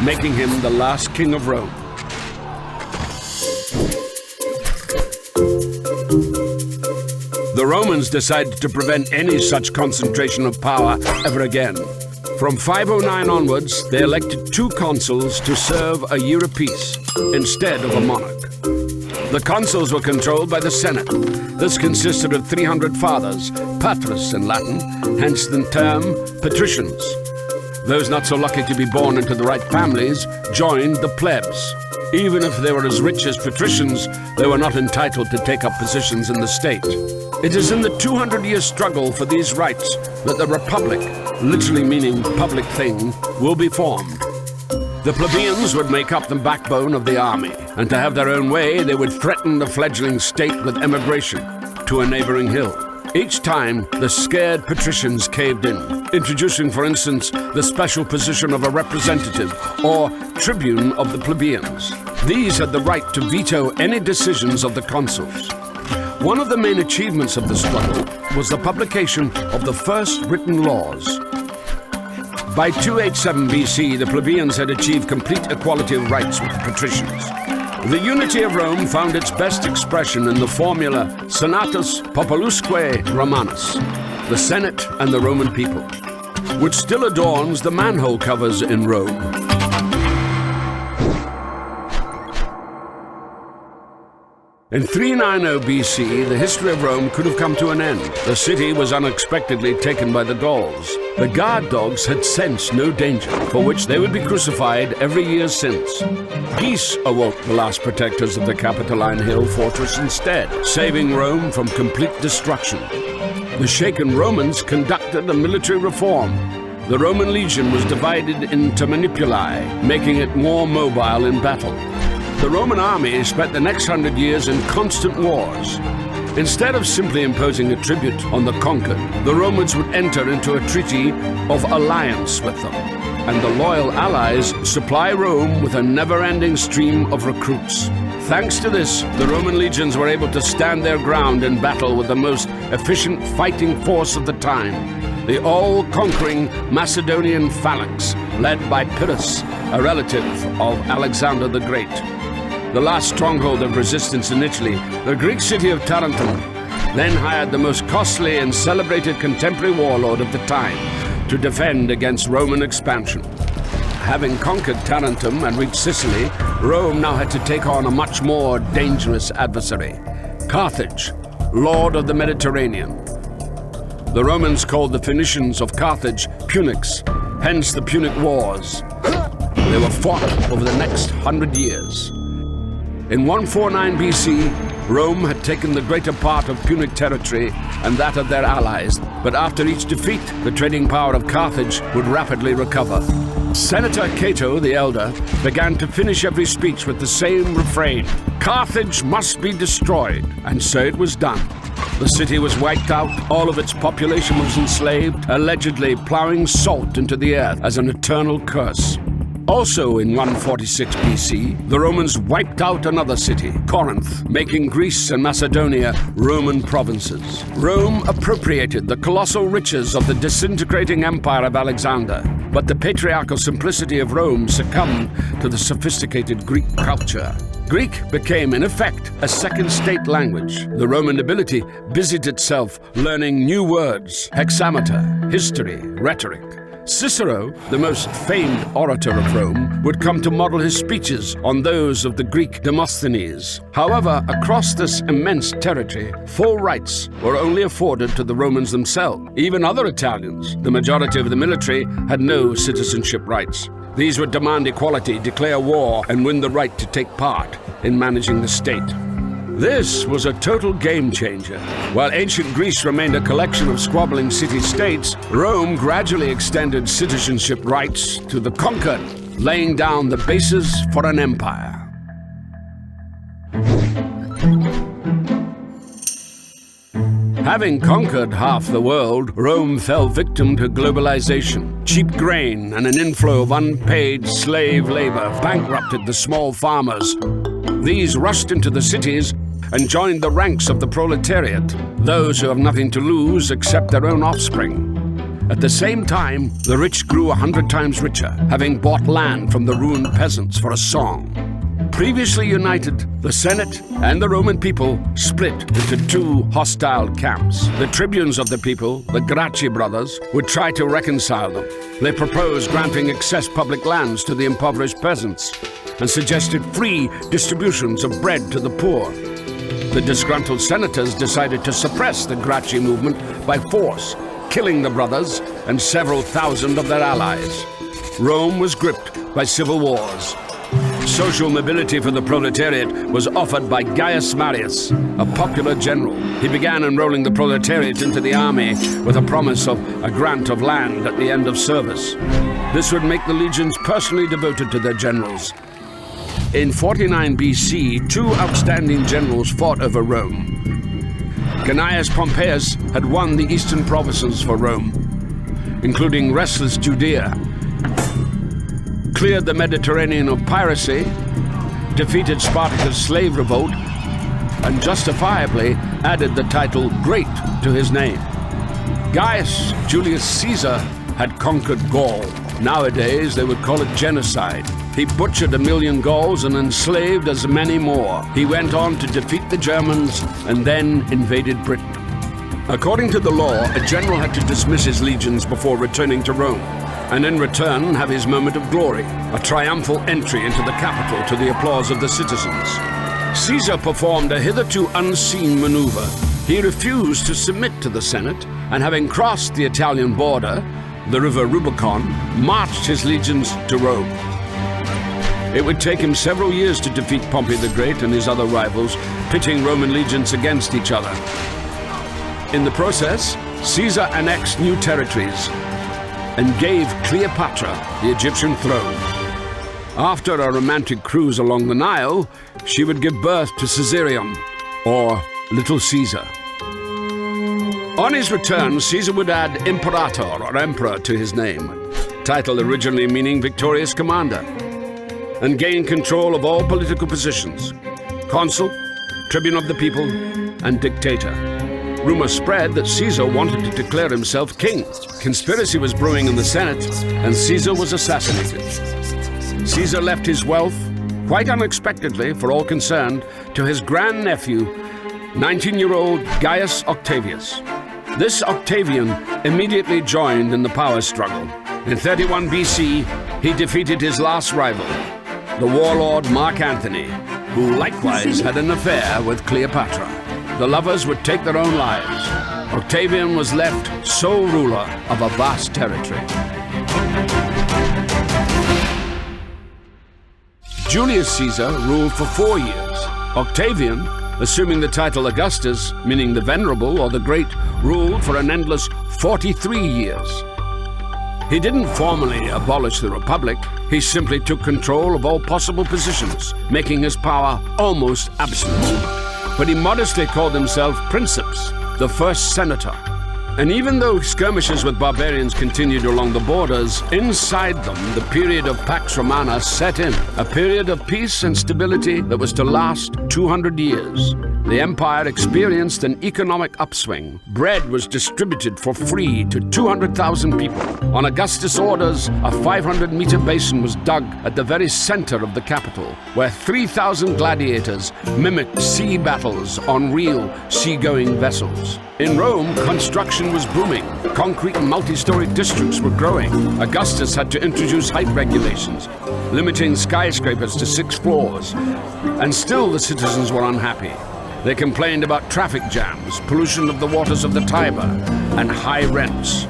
making him the last king of Rome. The Romans decided to prevent any such concentration of power ever again. From 509 onwards, they elected 2 consuls to serve a year apiece, instead of a monarch. The consuls were controlled by the Senate. This consisted of 300 fathers, patres in Latin, hence the term patricians. Those not so lucky to be born into the right families joined the plebs. Even if they were as rich as patricians, they were not entitled to take up positions in the state. It is in the 200-year struggle for these rights that the Republic, literally meaning public thing, will be formed. The plebeians would make up the backbone of the army, and to have their own way, they would threaten the fledgling state with emigration to a neighboring hill. Each time, the scared patricians caved in, introducing, for instance, the special position of a representative or tribune of the plebeians. These had the right to veto any decisions of the consuls. One of the main achievements of the struggle was the publication of the first written laws. By 287 BC, the plebeians had achieved complete equality of rights with the patricians. The unity of Rome found its best expression in the formula Senatus Populusque Romanus, the Senate and the Roman people, which still adorns the manhole covers in Rome. In 390 BC, the history of Rome could have come to an end. The city was unexpectedly taken by the Gauls. The guard dogs had sensed no danger, for which they would be crucified every year since. Geese awoke the last protectors of the Capitoline Hill fortress instead, saving Rome from complete destruction. The shaken Romans conducted a military reform. The Roman legion was divided into manipuli, making it more mobile in battle. The Roman army spent the next 100 years in constant wars. Instead of simply imposing a tribute on the conquered, the Romans would enter into a treaty of alliance with them, and the loyal allies supply Rome with a never-ending stream of recruits. Thanks to this, the Roman legions were able to stand their ground in battle with the most efficient fighting force of the time, the all-conquering Macedonian phalanx, led by Pyrrhus, a relative of Alexander the Great. The last stronghold of resistance in Italy, the Greek city of Tarentum, then hired the most costly and celebrated contemporary warlord of the time to defend against Roman expansion. Having conquered Tarentum and reached Sicily, Rome now had to take on a much more dangerous adversary, Carthage, lord of the Mediterranean. The Romans called the Phoenicians of Carthage Punics, hence the Punic Wars. They were fought over the next 100 years. In 149 BC, Rome had taken the greater part of Punic territory and that of their allies, but after each defeat, the trading power of Carthage would rapidly recover. Senator Cato the Elder began to finish every speech with the same refrain: Carthage must be destroyed, and so it was done. The city was wiped out, all of its population was enslaved, allegedly plowing salt into the earth as an eternal curse. Also in 146 BC, the Romans wiped out another city, Corinth, making Greece and Macedonia Roman provinces. Rome appropriated the colossal riches of the disintegrating empire of Alexander, but the patriarchal simplicity of Rome succumbed to the sophisticated Greek culture. Greek became, in effect, a second state language. The Roman nobility busied itself learning new words, hexameter, history, rhetoric. Cicero, the most famed orator of Rome, would come to model his speeches on those of the Greek Demosthenes. However, across this immense territory, full rights were only afforded to the Romans themselves. Even other Italians, the majority of the military, had no citizenship rights. These would demand equality, declare war, and win the right to take part in managing the state. This was a total game changer. While ancient Greece remained a collection of squabbling city-states, Rome gradually extended citizenship rights to the conquered, laying down the basis for an empire. Having conquered half the world, Rome fell victim to globalization. Cheap grain and an inflow of unpaid slave labor bankrupted the small farmers. These rushed into the cities and joined the ranks of the proletariat, those who have nothing to lose except their own offspring. At the same time, the rich grew 100 times richer, having bought land from the ruined peasants for a song. Previously united, the Senate and the Roman people split into two hostile camps. The tribunes of the people, the Gracchi brothers, would try to reconcile them. They proposed granting excess public lands to the impoverished peasants and suggested free distributions of bread to the poor. The disgruntled senators decided to suppress the Gracchi movement by force, killing the brothers and several thousand of their allies. Rome was gripped by civil wars. Social mobility for the proletariat was offered by Gaius Marius, a popular general. He began enrolling the proletariat into the army with a promise of a grant of land at the end of service. This would make the legions personally devoted to their generals. In 49 BC, two outstanding generals fought over Rome. Gnaeus Pompeius had won the eastern provinces for Rome, including restless Judea, cleared the Mediterranean of piracy, defeated Spartacus' slave revolt, and justifiably added the title Great to his name. Gaius Julius Caesar had conquered Gaul. Nowadays, they would call it genocide. He butchered 1 million Gauls and enslaved as many more. He went on to defeat the Germans and then invaded Britain. According to the law, a general had to dismiss his legions before returning to Rome, and in return have his moment of glory, a triumphal entry into the capital to the applause of the citizens. Caesar performed a hitherto unseen maneuver. He refused to submit to the Senate, and having crossed the Italian border, the river Rubicon, marched his legions to Rome. It would take him several years to defeat Pompey the Great and his other rivals, pitting Roman legions against each other. In the process, Caesar annexed new territories and gave Cleopatra the Egyptian throne. After a romantic cruise along the Nile, she would give birth to Caesarion, or Little Caesar. On his return, Caesar would add Imperator, or Emperor, to his name, title originally meaning victorious commander, and gain control of all political positions: consul, tribune of the people, and dictator. Rumors spread that Caesar wanted to declare himself king. Conspiracy was brewing in the Senate, and Caesar was assassinated. Caesar left his wealth, quite unexpectedly for all concerned, to his grandnephew, 19-year-old Gaius Octavius. This Octavian immediately joined in the power struggle. In 31 BC, he defeated his last rival, the warlord Mark Antony, who likewise had an affair with Cleopatra. The lovers would take their own lives. Octavian was left sole ruler of a vast territory. Julius Caesar ruled for 4 years. Octavian, assuming the title Augustus, meaning the Venerable or the Great, ruled for an endless 43 years. He didn't formally abolish the Republic. He simply took control of all possible positions, making his power almost absolute. But he modestly called himself Princeps, the first senator. And even though skirmishes with barbarians continued along the borders, inside them the period of Pax Romana set in, a period of peace and stability that was to last 200 years. The empire experienced an economic upswing. Bread was distributed for free to 200,000 people. On Augustus' orders, a 500-meter basin was dug at the very center of the capital, where 3,000 gladiators mimicked sea battles on real seagoing vessels. In Rome, construction was booming. Concrete and multi-story districts were growing. Augustus had to introduce height regulations, limiting skyscrapers to 6 floors. And still the citizens were unhappy. They complained about traffic jams, pollution of the waters of the Tiber, and high rents.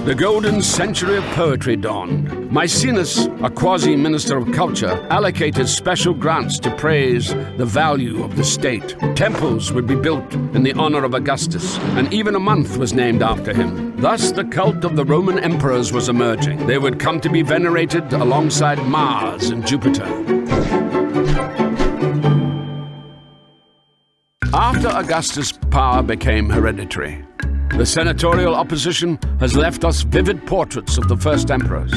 The golden century of poetry dawned. Maecenas, a quasi-minister of culture, allocated special grants to praise the value of the state. Temples would be built in the honor of Augustus, and even a month was named after him. Thus, the cult of the Roman emperors was emerging. They would come to be venerated alongside Mars and Jupiter. After Augustus' power became hereditary, the senatorial opposition has left us vivid portraits of the first emperors.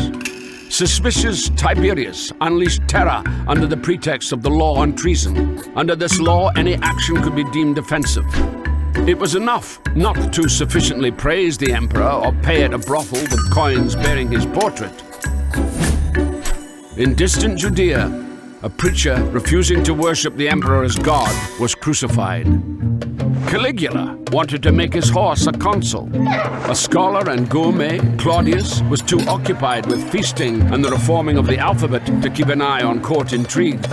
Suspicious Tiberius unleashed terror under the pretext of the law on treason. Under this law, any action could be deemed offensive. It was enough not to sufficiently praise the emperor or pay at a brothel with coins bearing his portrait. In distant Judea, a preacher refusing to worship the emperor as God was crucified. Caligula wanted to make his horse a consul. A scholar and gourmet, Claudius, was too occupied with feasting and the reforming of the alphabet to keep an eye on court intrigue.